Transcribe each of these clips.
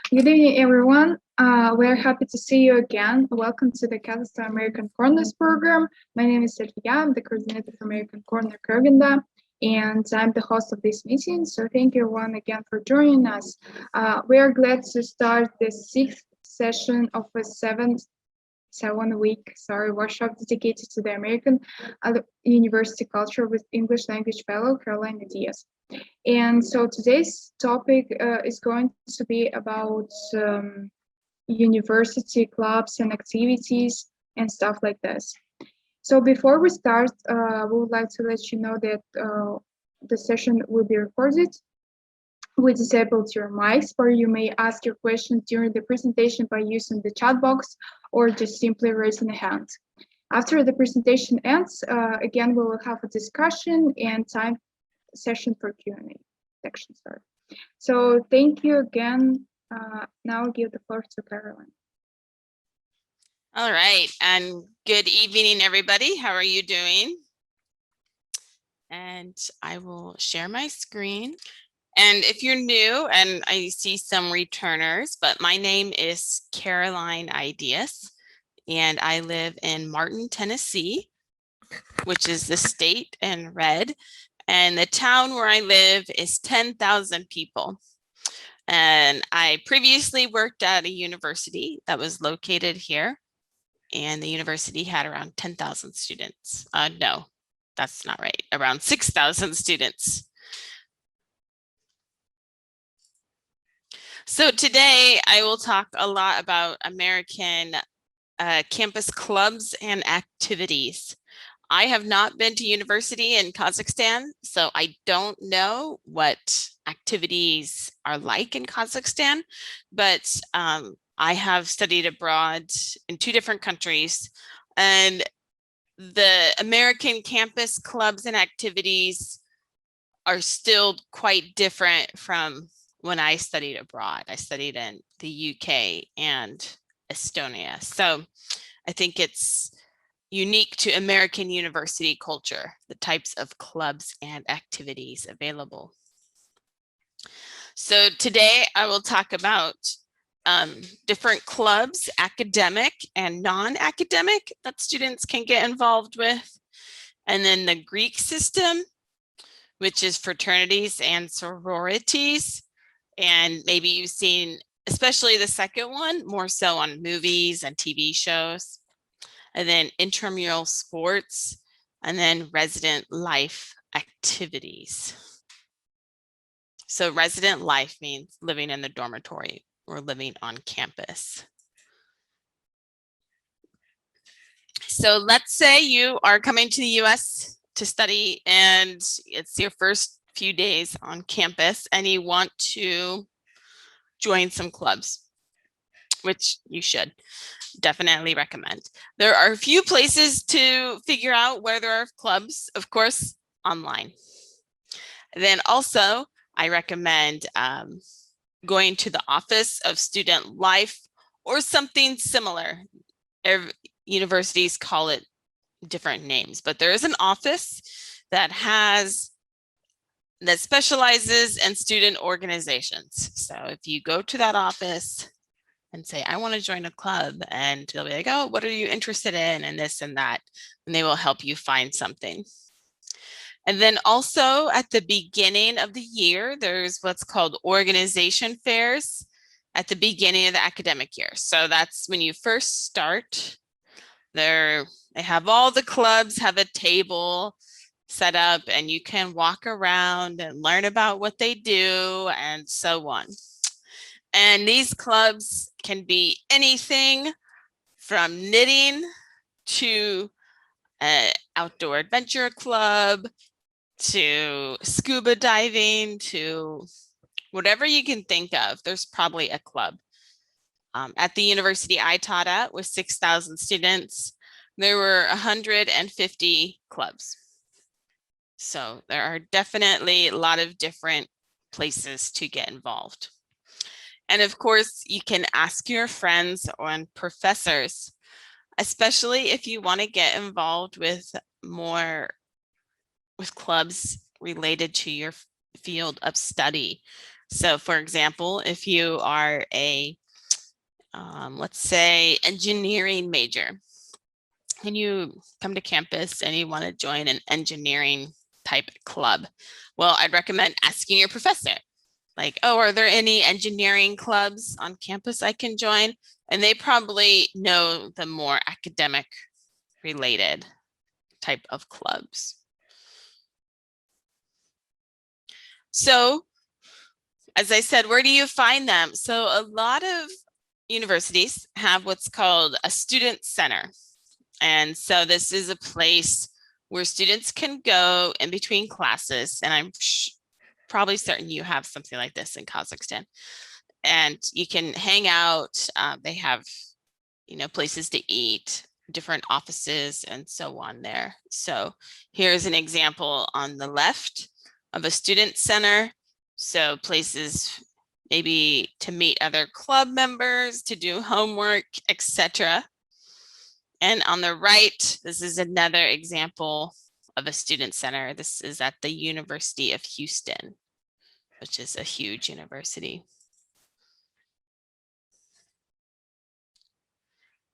Good evening, everyone. We're happy to see you again. Welcome to the Kazakhstan American Corners program. My name is Selviya. I'm the coordinator for American Corner Kurganda, and I'm the host of this meeting. So thank you everyone again for joining us. We are glad to start the sixth session of a seven-week workshop dedicated to the American University culture with English language fellow Caroline Ideus. And so today's topic is going to be about university clubs and activities and stuff like this. So before we start, we would like to let you know that the session will be recorded. We disabled your mics, where you may ask your questions during the presentation by using the chat box or just simply raising a hand. After the presentation ends, again, we will have a discussion and time session for Q&A section. So thank you again. Now I'll give the floor to Caroline. All right, and good evening, everybody. How are you doing? And I will share my screen. And if you're new, and I see some returners, but my name is Caroline Ideus, and I live in Martin, Tennessee, which is the state in red. And the town where I live is 10,000 people. And I previously worked at a university that was located here. And the university had around 10,000 students. No, that's not right. Around 6,000 students. So today I will talk a lot about American campus clubs and activities. I have not been to university in Kazakhstan, so I don't know what activities are like in Kazakhstan, but I have studied abroad in 2 different countries, and the American campus clubs and activities are still quite different from when I studied abroad. I studied in the UK and Estonia, so I think it's unique to American university culture, the types of clubs and activities available. So today I will talk about different clubs, academic and non-academic, that students can get involved with. And then the Greek system, which is fraternities and sororities. And maybe you've seen, especially the second one, more so on movies and TV shows. And then intramural sports, and then resident life activities. So resident life means living in the dormitory or living on campus. So let's say you are coming to the US to study and it's your first few days on campus and you want to join some clubs, which you should. Definitely recommend. There are a few places to figure out where there are clubs, of course, online. Then also, I recommend going to the Office of Student Life or something similar. Universities call it different names, but there is an office that specializes in student organizations. So if you go to that office and say, I want to join a club, and they'll be like, oh, what are you interested in, and this and that, and they will help you find something. And then also at the beginning of the year, there's what's called organization fairs at the beginning of the academic year. So that's when you first start. They have all the clubs have a table set up, and you can walk around and learn about what they do and so on. And these clubs can be anything from knitting to an outdoor adventure club to scuba diving to whatever you can think of. There's probably a club. At the university I taught at with 6,000 students, there were 150 clubs. So there are definitely a lot of different places to get involved. And of course, you can ask your friends and professors, especially if you want to get involved with clubs related to your field of study. So for example, if you are a, let's say, engineering major, and you come to campus and you want to join an engineering type club, well, I'd recommend asking your professor, like, oh, are there any engineering clubs on campus I can join? And they probably know the more academic related type of clubs. So, as I said, where do you find them? So a lot of universities have what's called a student center. And so this is a place where students can go in between classes. And I'm probably certain you have something like this in Kazakhstan. And you can hang out. They have, places to eat, different offices, and so on there. So here's an example on the left of a student center. So places maybe to meet other club members, to do homework, etc. And on the right, this is another example of a student center. This is at the University of Houston, which is a huge university.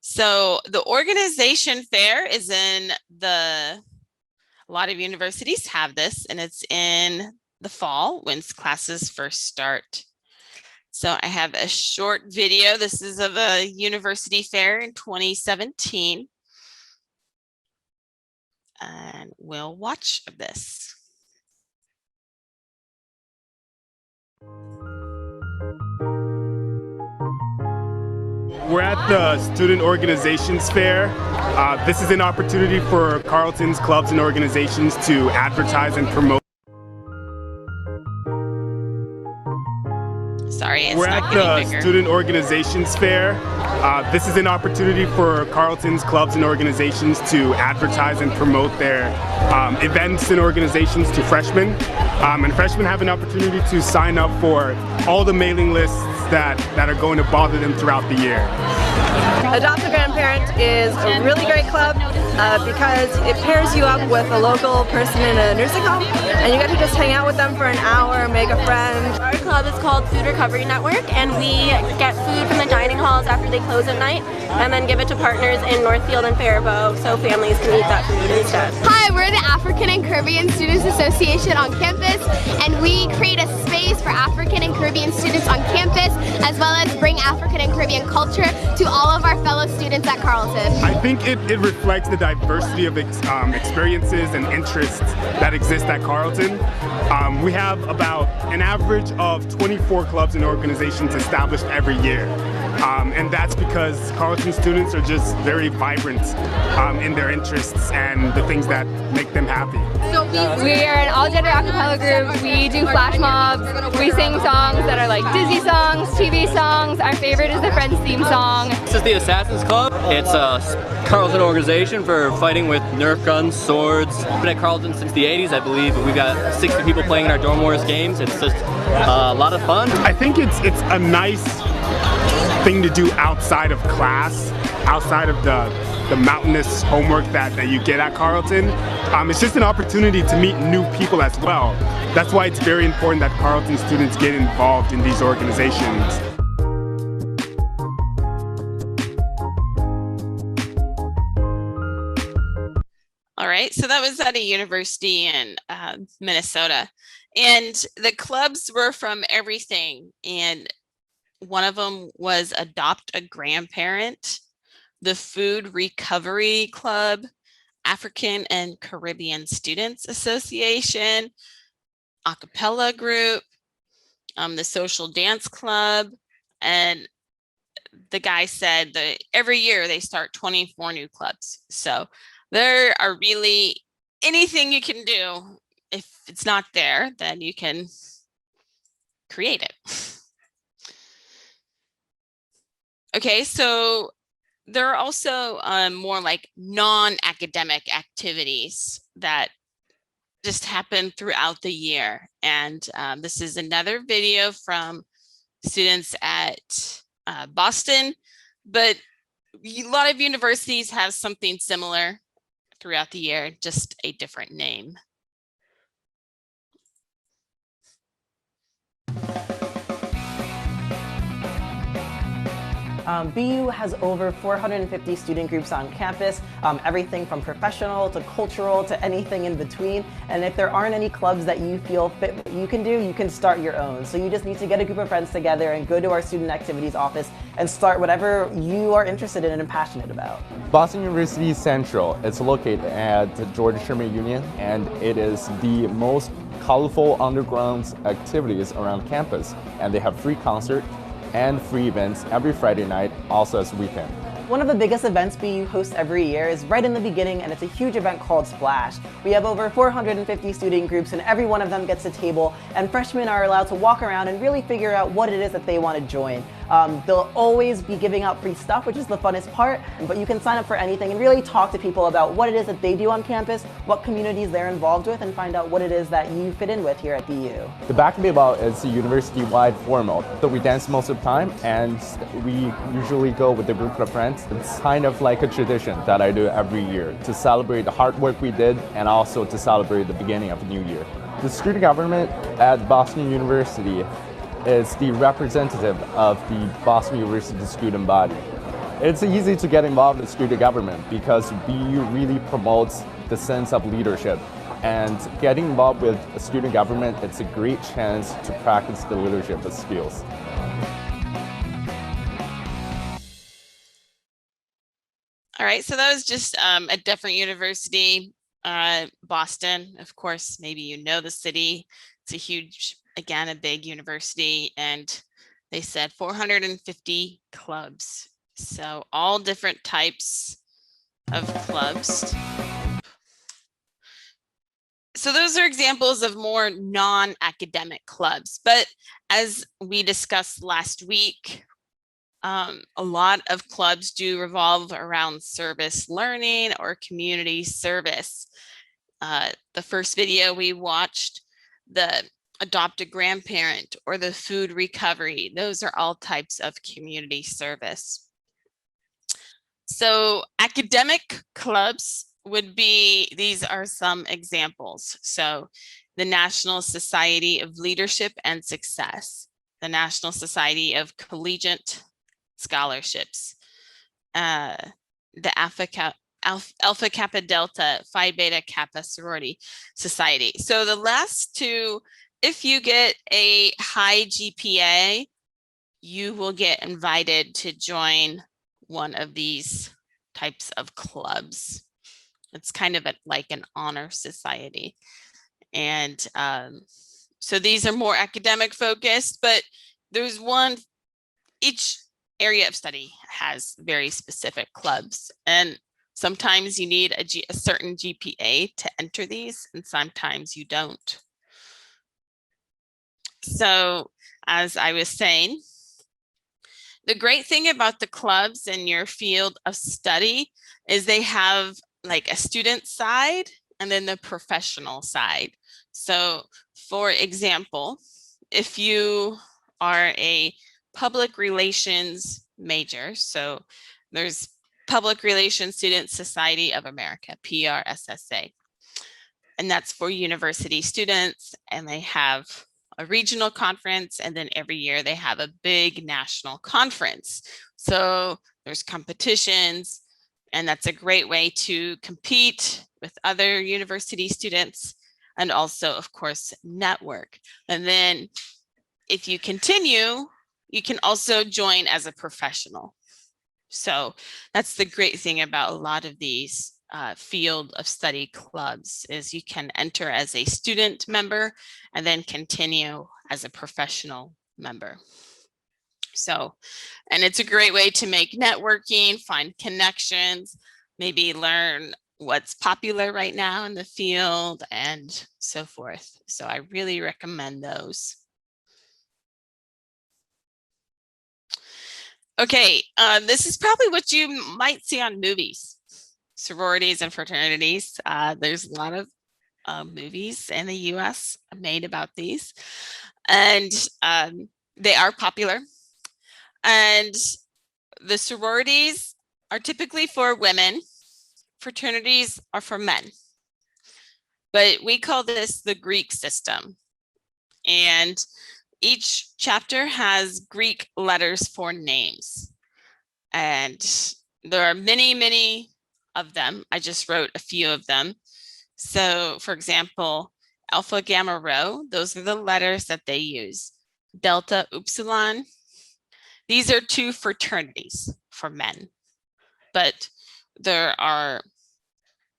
So the organization fair is in a lot of universities have this, and it's in the fall when classes first start. So I have a short video. This is of a university fair in 2017. And we'll watch this. We're at the Student Organizations Fair. This is an opportunity for Carleton's clubs and organizations to advertise and promote. Sorry, it's We're not at getting the bigger. Student Organizations Fair. This is an opportunity for Carleton's clubs and organizations to advertise and promote their events and organizations to freshmen. And freshmen have an opportunity to sign up for all the mailing lists that are going to bother them throughout the year. Adopt a Grandparent is a really great club because it pairs you up with a local person in a nursing home, and you get to just hang out with them for an hour, make a friend. Our club is called Food Recovery Network, and we get food from the dining halls after they close at night and then give it to partners in Northfield and Faribault so families can eat that food instead. Hi, we're the African and Caribbean Students Association on campus, and we create a space for African and Caribbean students on campus, as well as bring African and Caribbean culture to all of our fellow students at Carleton. I think it reflects the diversity of experiences and interests that exist at Carleton. We have about an average of 24 clubs and organizations established every year. And that's because Carleton students are just very vibrant in their interests and the things that make them happy. We are an all-gender a cappella group. We do flash mobs. We sing songs that are like Disney songs, TV songs. Our favorite is the Friends theme song. This is the Assassins Club. It's a Carleton organization for fighting with Nerf guns, swords. I've been at Carleton since the 80s, I believe. We've got 60 people playing in our Dorm Wars games. It's just a lot of fun. I think it's a nice thing to do outside of class, outside of the mountainous homework that you get at Carleton. It's just an opportunity to meet new people as well. That's why it's very important that Carleton students get involved in these organizations. All right, so that was at a university in Minnesota, and the clubs were from everything, and one of them was Adopt a Grandparent, the Food Recovery Club, African and Caribbean Students Association, a cappella group, the Social Dance Club, and the guy said that every year they start 24 new clubs. So there are really anything you can do. If it's not there, then you can create it. Okay, so there are also more like non-academic activities that just happen throughout the year. And this is another video from students at Boston, but a lot of universities have something similar throughout the year, just a different name. BU has over 450 student groups on campus, everything from professional to cultural to anything in between. And if there aren't any clubs that you feel fit what you can do, you can start your own. So you just need to get a group of friends together and go to our student activities office and start whatever you are interested in and passionate about. Boston University Central is located at George Sherman Union, and it is the most colorful underground activities around campus. And they have free concert and free events every Friday night, also as weekend. One of the biggest events BU hosts every year is right in the beginning, and it's a huge event called Splash. We have over 450 student groups, and every one of them gets a table, and freshmen are allowed to walk around and really figure out what it is that they want to join. They'll always be giving out free stuff, which is the funnest part, but you can sign up for anything and really talk to people about what it is that they do on campus, what communities they're involved with, and find out what it is that you fit in with here at BU. The Back Me About is a university-wide formal, so we dance most of the time, and we usually go with a group of friends. It's kind of like a tradition that I do every year to celebrate the hard work we did and also to celebrate the beginning of the new year. The student government at Boston University is the representative of the Boston University student body. It's easy to get involved in student government because BU really promotes the sense of leadership. And getting involved with a student government, it's a great chance to practice the leadership skills. All right, so that was just a different university, Boston. Of course, maybe you know the city. It's a huge, again, a big university, and they said 450 clubs. So all different types of clubs. So those are examples of more non-academic clubs. But as we discussed last week, a lot of clubs do revolve around service learning or community service. The first video we watched, the adopt a grandparent or the food recovery, those are all types of community service. So academic clubs would be, these are some examples. So the National Society of Leadership and Success, the National Society of Collegiate Scholarships, the Alpha Kappa Delta Phi Beta Kappa Sorority Society. So the last two, if you get a high GPA, you will get invited to join one of these types of clubs. It's kind of like an honor society. And so these are more academic focused, but there's one, each area of study has very specific clubs, and sometimes you need a certain GPA to enter these, and sometimes you don't. So as I was saying, the great thing about the clubs in your field of study is they have like a student side and then the professional side. So for example, if you are a public relations major, so there's Public Relations Student Society of America, PRSSA, and that's for university students, and they have a regional conference, and then every year they have a big national conference. So there's competitions, and that's a great way to compete with other university students and also, of course, network. And then if you continue, you can also join as a professional. So that's the great thing about a lot of these field of study clubs is you can enter as a student member and then continue as a professional member. So, and it's a great way to make networking, find connections, maybe learn what's popular right now in the field and so forth. So I really recommend those. Okay, this is probably what you might see on movies, sororities and fraternities. There's a lot of movies in the US made about these, and they are popular. And the sororities are typically for women, fraternities are for men. But we call this the Greek system. And each chapter has Greek letters for names. And there are many, many of them. I just wrote a few of them. So for example, Alpha, Gamma, Rho, those are the letters that they use. Delta, Upsilon. These are two fraternities for men, but there are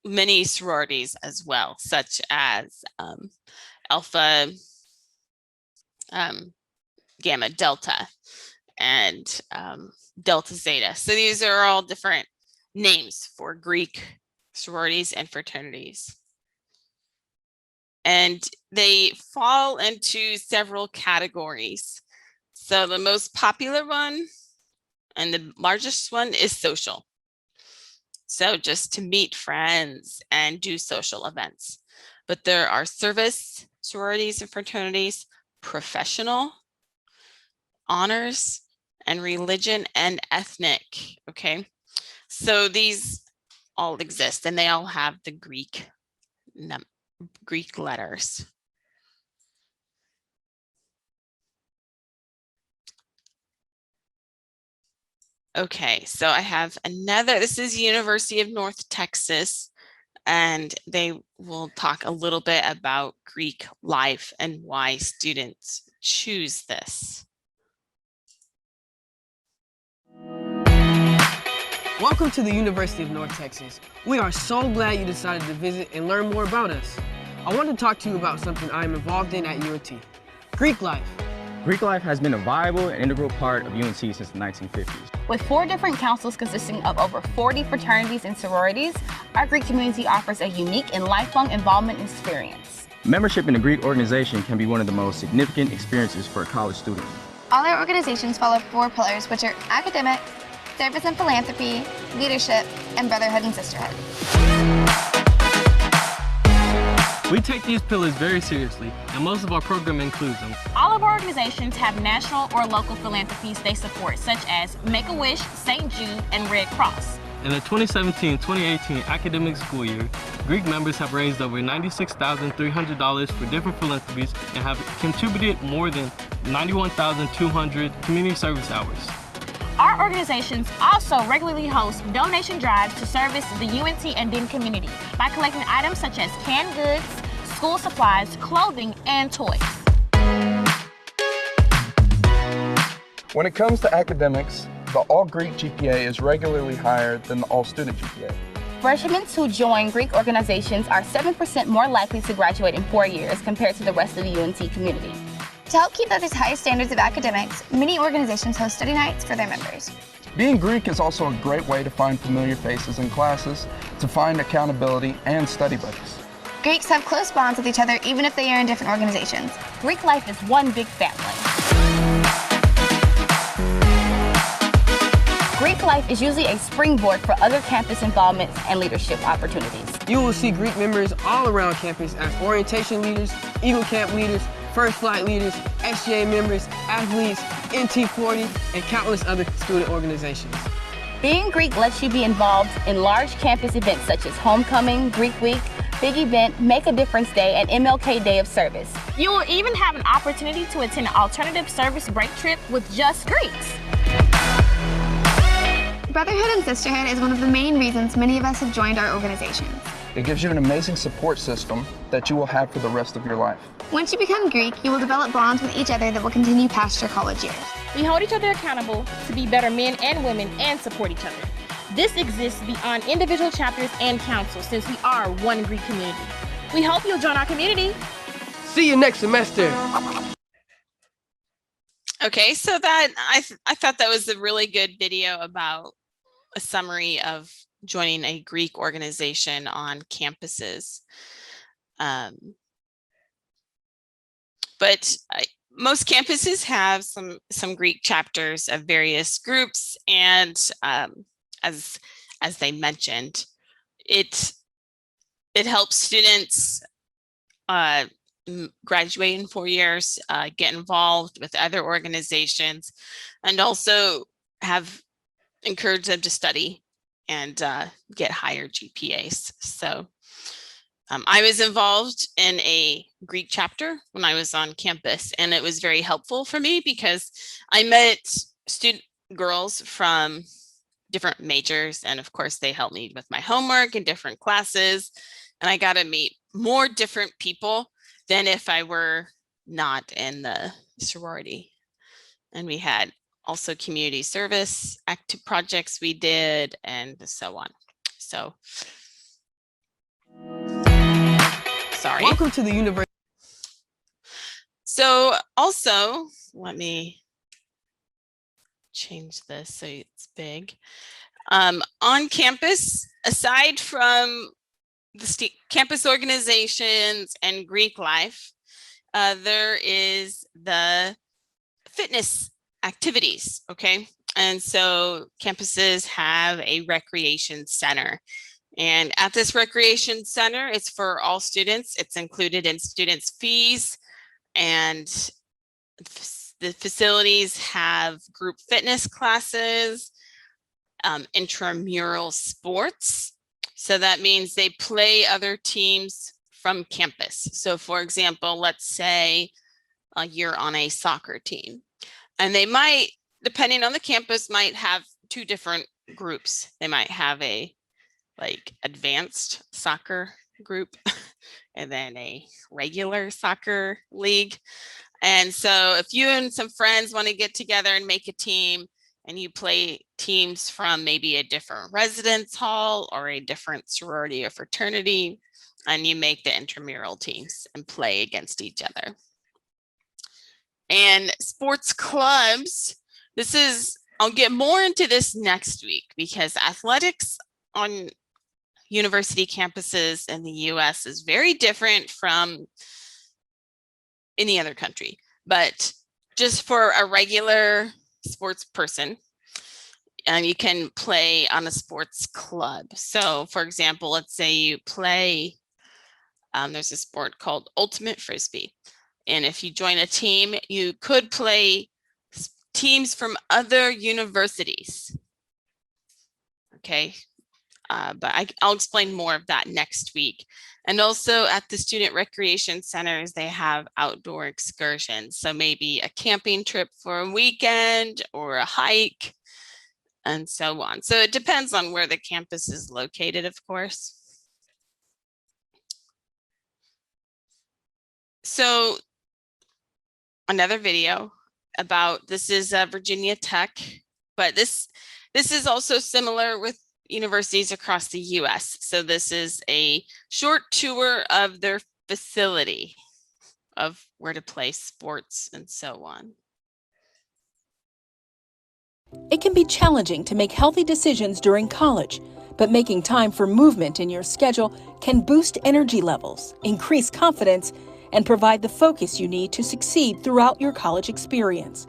many sororities as well, such as Alpha, Gamma, Delta, and Delta, Zeta. So these are all different names for Greek sororities and fraternities. And they fall into several categories. So the most popular one and the largest one is social. So just to meet friends and do social events. But there are service sororities and fraternities, professional, honors, and religion and ethnic. Okay, so these all exist and they all have the Greek letters. Okay, so I have another, this is University of North Texas, and they will talk a little bit about Greek life and why students choose this. Welcome to the University of North Texas. We are so glad you decided to visit and learn more about us. I want to talk to you about something I am involved in at UNT, Greek life. Greek life has been a viable and integral part of UNT since the 1950s. With 4 different councils consisting of over 40 fraternities and sororities, our Greek community offers a unique and lifelong involvement experience. Membership in a Greek organization can be one of the most significant experiences for a college student. All our organizations follow 4 pillars, which are academic, service and philanthropy, leadership, and brotherhood and sisterhood. We take these pillars very seriously, and most of our program includes them. All of our organizations have national or local philanthropies they support, such as Make-A-Wish, St. Jude, and Red Cross. In the 2017-2018 academic school year, Greek members have raised over $96,300 for different philanthropies and have contributed more than 91,200 community service hours. Our organizations also regularly host donation drives to service the UNT and DEN community by collecting items such as canned goods, school supplies, clothing, and toys. When it comes to academics, the all-Greek GPA is regularly higher than the all-student GPA. Freshmen who join Greek organizations are 7% more likely to graduate in 4 years compared to the rest of the UNT community. To help keep up these high standards of academics, many organizations host study nights for their members. Being Greek is also a great way to find familiar faces in classes, to find accountability and study buddies. Greeks have close bonds with each other even if they are in different organizations. Greek life is one big family. Greek life is usually a springboard for other campus involvements and leadership opportunities. You will see Greek members all around campus as orientation leaders, Eagle Camp leaders, First Flight leaders, SGA members, athletes, NT40, and countless other student organizations. Being Greek lets you be involved in large campus events such as Homecoming, Greek Week, Big Event, Make a Difference Day, and MLK Day of Service. You will even have an opportunity to attend an alternative service break trip with just Greeks. Brotherhood and sisterhood is one of the main reasons many of us have joined our organizations. It gives you an amazing support system that you will have for the rest of your life. Once you become Greek, you will develop bonds with each other that will continue past your college years. We hold each other accountable to be better men and women and support each other. This exists beyond individual chapters and councils since we are one Greek community. We hope you'll join our community. See you next semester. Okay, so that I thought that was a really good video about a summary of joining a Greek organization on campuses. But most campuses have some Greek chapters of various groups, and as they mentioned, it helps students graduate in 4 years, get involved with other organizations, and also encourage them to study and get higher GPAs. So I was involved in a Greek chapter when I was on campus, and it was very helpful for me because I met student girls from different majors. And of course, they help me with my homework in different classes. And I got to meet more different people than if I were not in the sorority. And we had also community service active projects we did and so on. So, sorry. Welcome to the university. So also, let me change this so it's big. On campus, aside from the campus organizations and Greek life, there is the fitness activities, okay? And so campuses have a recreation center. And at this recreation center, it's for all students. It's included in students' fees, and the facilities have group fitness classes, intramural sports. So that means they play other teams from campus. So for example, let's say you're on a soccer team, and they might, depending on the campus, might have two different groups. They might have a advanced soccer group and then a regular soccer league. And so if you and some friends want to get together and make a team, and you play teams from maybe a different residence hall or a different sorority or fraternity, and you make the intramural teams and play against each other. And sports clubs, I'll get more into this next week, because athletics on university campuses in the US is very different from any other country. But just for a regular sports person, and you can play on a sports club. So for example, let's say you play, there's a sport called ultimate frisbee. And if you join a team, you could play teams from other universities. Okay, but I'll explain more of that next week. And also at the student recreation centers, they have outdoor excursions. So maybe a camping trip for a weekend or a hike and so on. So it depends on where the campus is located, of course. So another video about, this is Virginia Tech, but this is also similar with universities across the US. So this is a short tour of their facility, of where to play sports and so on. It can be challenging to make healthy decisions during college, but making time for movement in your schedule can boost energy levels, increase confidence, and provide the focus you need to succeed throughout your college experience.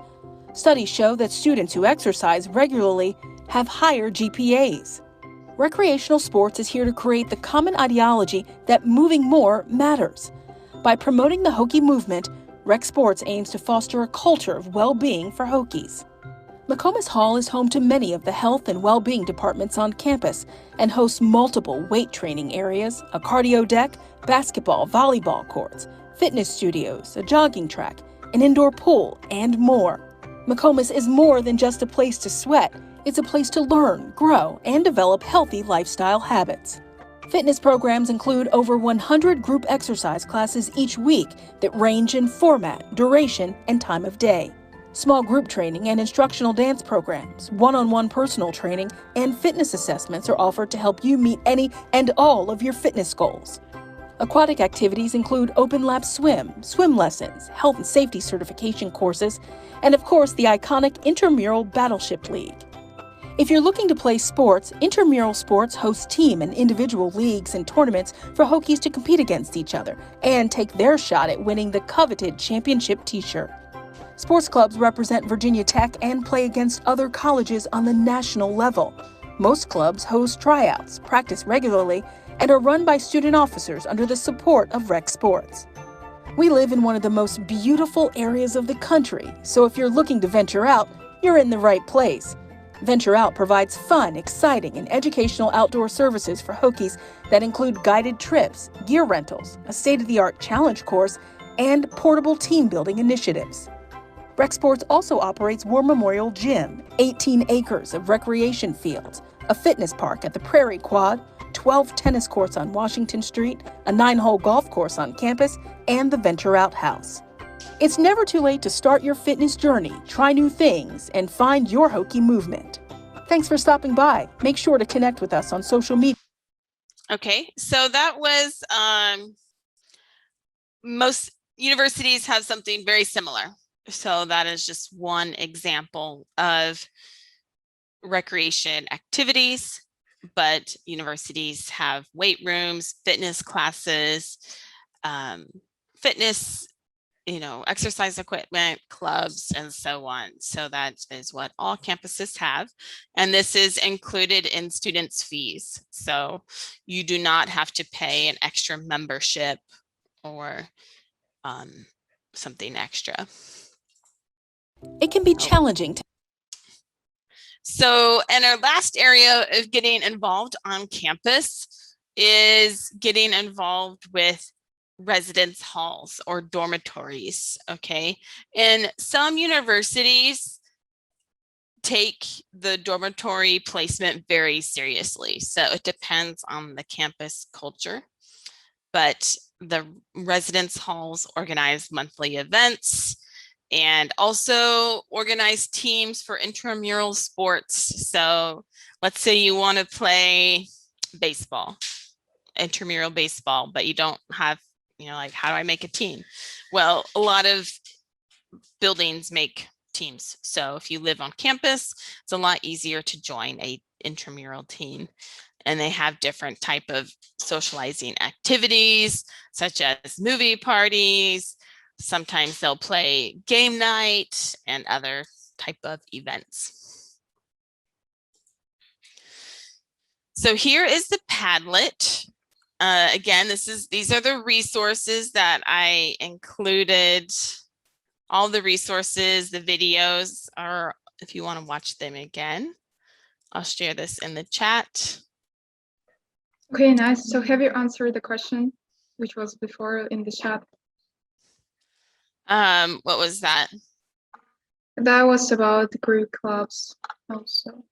Studies show that students who exercise regularly have higher GPAs. Recreational sports is here to create the common ideology that moving more matters. By promoting the Hokie movement, Rec Sports aims to foster a culture of well-being for Hokies. McComas Hall is home to many of the health and well-being departments on campus and hosts multiple weight training areas, a cardio deck, basketball, volleyball courts, fitness studios, a jogging track, an indoor pool, and more. McComas is more than just a place to sweat. It's a place to learn, grow, and develop healthy lifestyle habits. Fitness programs include over 100 group exercise classes each week that range in format, duration, and time of day. Small group training and instructional dance programs, one-on-one personal training, and fitness assessments are offered to help you meet any and all of your fitness goals. Aquatic activities include open lap swim, swim lessons, health and safety certification courses, and of course the iconic Intramural Battleship League. If you're looking to play sports, intramural sports host team and individual leagues and tournaments for Hokies to compete against each other and take their shot at winning the coveted championship t-shirt. Sports clubs represent Virginia Tech and play against other colleges on the national level. Most clubs host tryouts, practice regularly, and are run by student officers under the support of Rec Sports. We live in one of the most beautiful areas of the country, so if you're looking to venture out, you're in the right place. Venture Out provides fun, exciting, and educational outdoor services for Hokies that include guided trips, gear rentals, a state-of-the-art challenge course, and portable team-building initiatives. Rec Sports also operates War Memorial Gym, 18 acres of recreation fields, a fitness park at the Prairie Quad, 12 tennis courts on Washington Street, a 9-hole golf course on campus, and the Venture Out House. It's never too late to start your fitness journey, try new things, and find your Hokie movement. Thanks for stopping by. Make sure to connect with us on social media. Okay, so that was, most universities have something very similar. So that is just one example of recreation activities, but universities have weight rooms, fitness classes, fitness, exercise equipment, clubs, and so on. So that is what all campuses have. And this is included in students' fees. So you do not have to pay an extra membership or something extra. It can be challenging to. So, and our last area of getting involved on campus is getting involved with residence halls or dormitories, okay? And some universities take the dormitory placement very seriously. So it depends on the campus culture, but the residence halls organize monthly events and also organize teams for intramural sports. So let's say you want to play baseball, intramural baseball, but you don't have, like, how do I make a team? Well, a lot of buildings make teams. So if you live on campus, it's a lot easier to join a intramural team. And they have different type of socializing activities, such as movie parties. Sometimes they'll play game night and other type of events. So here is the Padlet. Again, these are the resources that I included. All the resources, the videos are, if you want to watch them again, I'll share this in the chat. Okay, nice. So have you answered the question, which was before in the chat? What was that? That was about the Greek clubs also.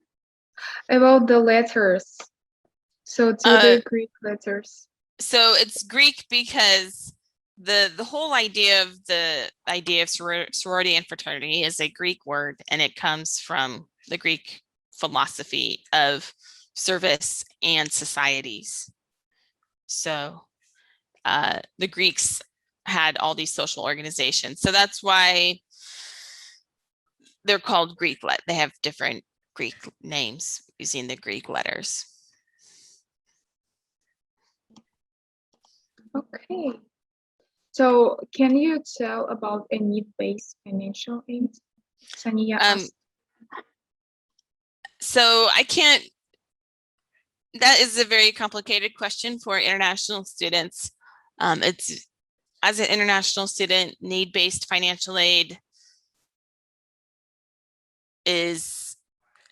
About the letters. So do the Greek letters. So it's Greek because the whole idea of sorority and fraternity is a Greek word, and it comes from the Greek philosophy of service and societies. So the Greeks had all these social organizations. So that's why they're called Greek. They have different Greek names using the Greek letters. Okay. So can you tell about a need-based financial aid? Sania asked. So I can't, that is a very complicated question for international students. It's, as an international student, need-based financial aid is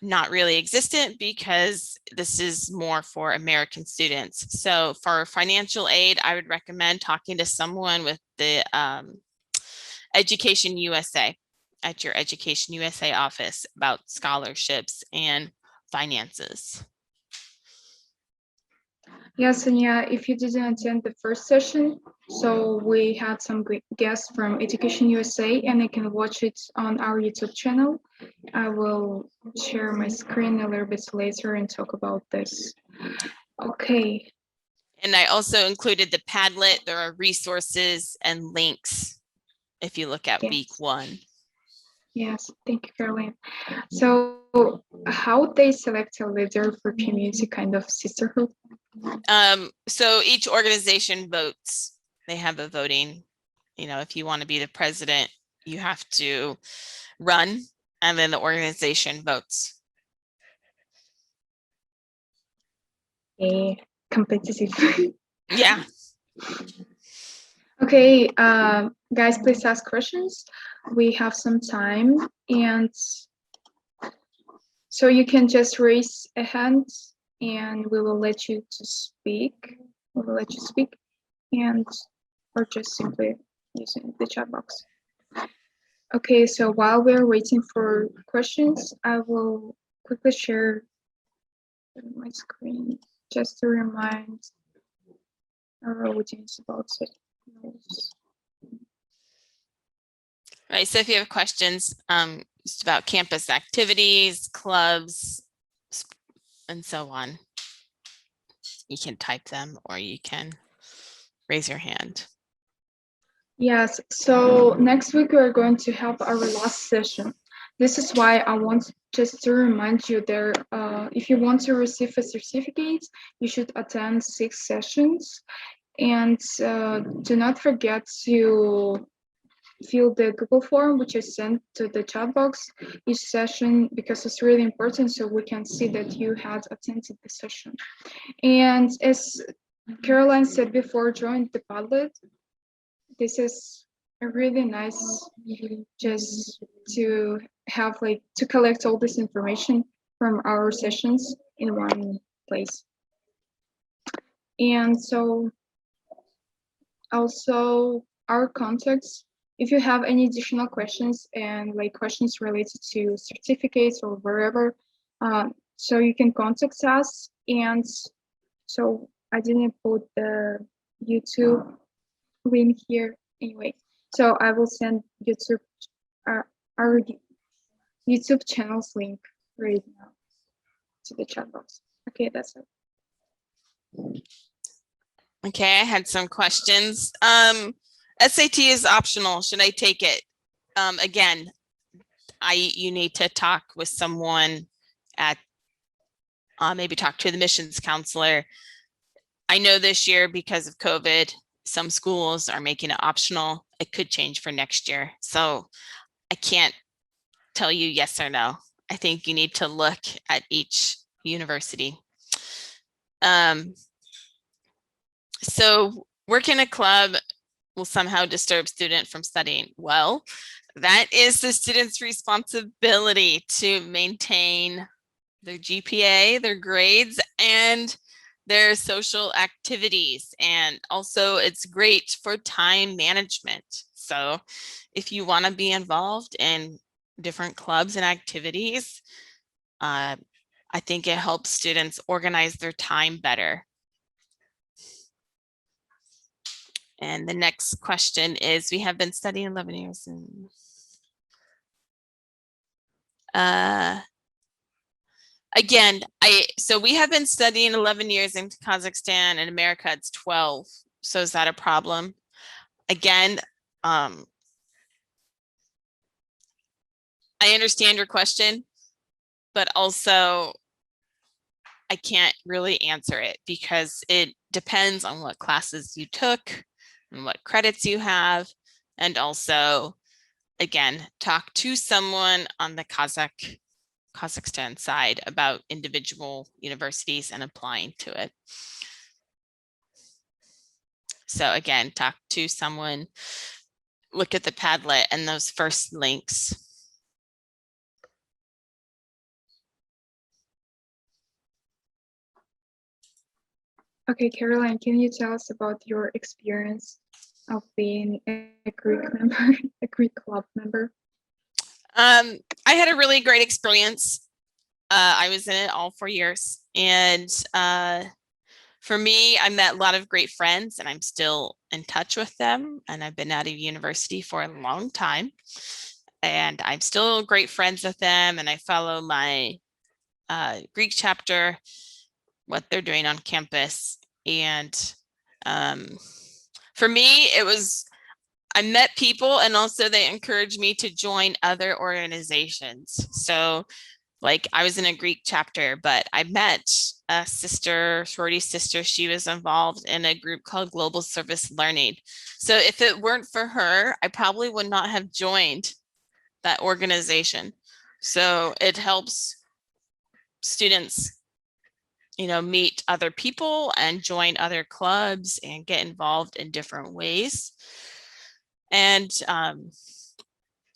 not really existent because this is more for American students. So for financial aid, I would recommend talking to someone with the Education USA at your Education USA office about scholarships and finances. Yes, and yeah, if you didn't attend the first session, so we had some great guests from Education USA, and you can watch it on our YouTube channel. I will share my screen a little bit later and talk about this. Okay. And I also included the Padlet. There are resources and links if you look at week 1. Yes, thank you, Caroline. So how they select a leader for community kind of sisterhood? So each organization votes. They have a voting, if you want to be the president, you have to run, and then the organization votes. Competitive. Yeah. Okay, guys, please ask questions. We have some time, and so you can just raise a hand and we will let you to speak. We will let you speak, and or just simply using the chat box. Okay, so while we're waiting for questions, I will quickly share my screen just to remind our audience about it. Right, so if you have questions just about campus activities, clubs, and so on, you can type them or you can raise your hand. Yes, so next week we're going to have our last session. This is why I want just to remind you there, if you want to receive a certificate, you should attend 6 sessions. And do not forget to fill the Google form, which is sent to the chat box each session, because it's really important so we can see that you had attended the session. And as Caroline said before, join the Padlet. This is a really nice just to have to collect all this information from our sessions in one place. And so also our contacts, if you have any additional questions and questions related to certificates or wherever, so you can contact us. And so I didn't put the YouTube link here anyway, so I will send YouTube our YouTube channel's link right now to the chat box. Okay, that's it. Okay, I had some questions. SAT is optional. Should I take it? Again, you need to talk with someone at maybe talk to the admissions counselor. I know this year because of COVID, some schools are making it optional. It could change for next year. So I can't tell you yes or no. I think you need to look at each university. So working a club will somehow disturb student from studying. Well, that is the student's responsibility to maintain their GPA, their grades, and their social activities. And also it's great for time management. So if you want to be involved in different clubs and activities, I think it helps students organize their time better. And the next question is, we have been studying 11 years. Again, so we have been studying 11 years in Kazakhstan. In America, it's 12. So is that a problem? Again, I understand your question, but also I can't really answer it because it depends on what classes you took and what credits you have. And also, again, talk to someone on the Kazakhstan side about individual universities and applying to it. So again, talk to someone, look at the Padlet and those first links. Okay, Caroline, can you tell us about your experience of being a Greek member, a Greek club member? I had a really great experience. I was in it all 4 years. And for me, I met a lot of great friends and I'm still in touch with them. And I've been out of university for a long time. And I'm still great friends with them. And I follow my Greek chapter, what they're doing on campus. And for me, I met people and also they encouraged me to join other organizations. So like I was in a Greek chapter, but I met a sister, sorority sister. She was involved in a group called Global Service Learning. So if it weren't for her, I probably would not have joined that organization. So it helps students, meet other people and join other clubs and get involved in different ways. And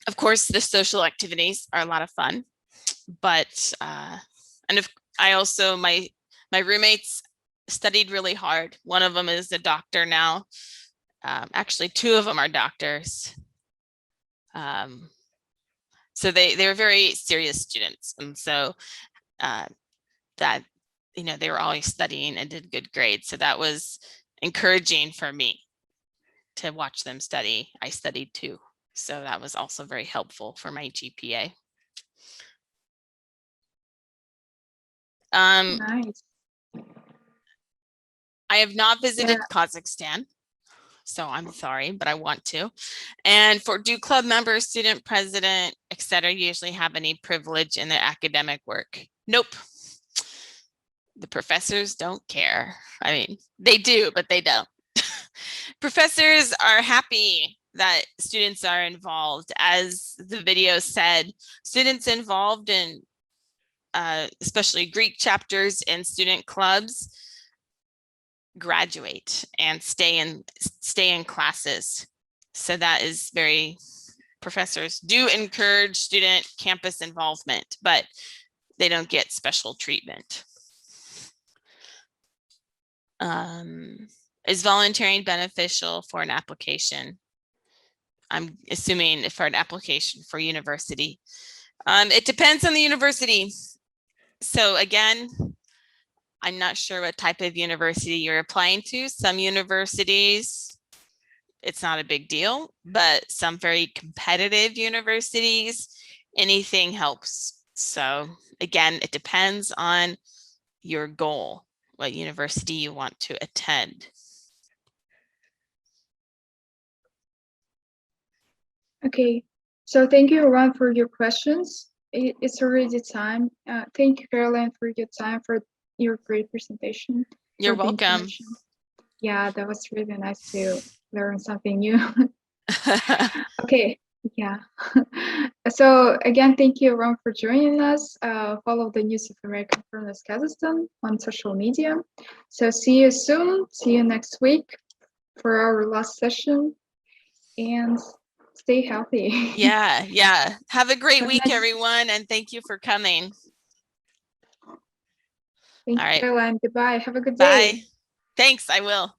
of course, the social activities are a lot of fun. But and if I also my roommates studied really hard. One of them is a doctor now. Actually, 2 of them are doctors. So they were very serious students. And so that, you know, they were always studying and did good grades. So that was encouraging for me to watch them study. I studied too. So that was also very helpful for my GPA. Nice. I have not visited Kazakhstan, so I'm sorry, but I want to. And do club members, student president, etc., usually have any privilege in their academic work? Nope. The professors don't care. I mean, they do, but they don't. Professors are happy that students are involved. As the video said, students involved in especially Greek chapters and student clubs graduate and stay in classes. So that is professors do encourage student campus involvement, but they don't get special treatment. Is volunteering beneficial for an application? I'm assuming for an application for university. It depends on the university. So again, I'm not sure what type of university you're applying to. Some universities, it's not a big deal, but some very competitive universities, anything helps. So again, it depends on your goal, what university you want to attend. Okay, so thank you, Ron, for your questions. It's already time. Thank you, Caroline, for your time, for your great presentation. You're welcome. Yeah, that was really nice to learn something new. Okay, yeah. So again, thank you, Ron, for joining us. Follow the News of American Furnace Kazakhstan on social media. So see you soon. See you next week for our last session. And stay healthy. Yeah. Have a great week, everyone, and thank you for coming. Thank All you, right. Caroline. Goodbye. Have a good day. Bye. Thanks, I will.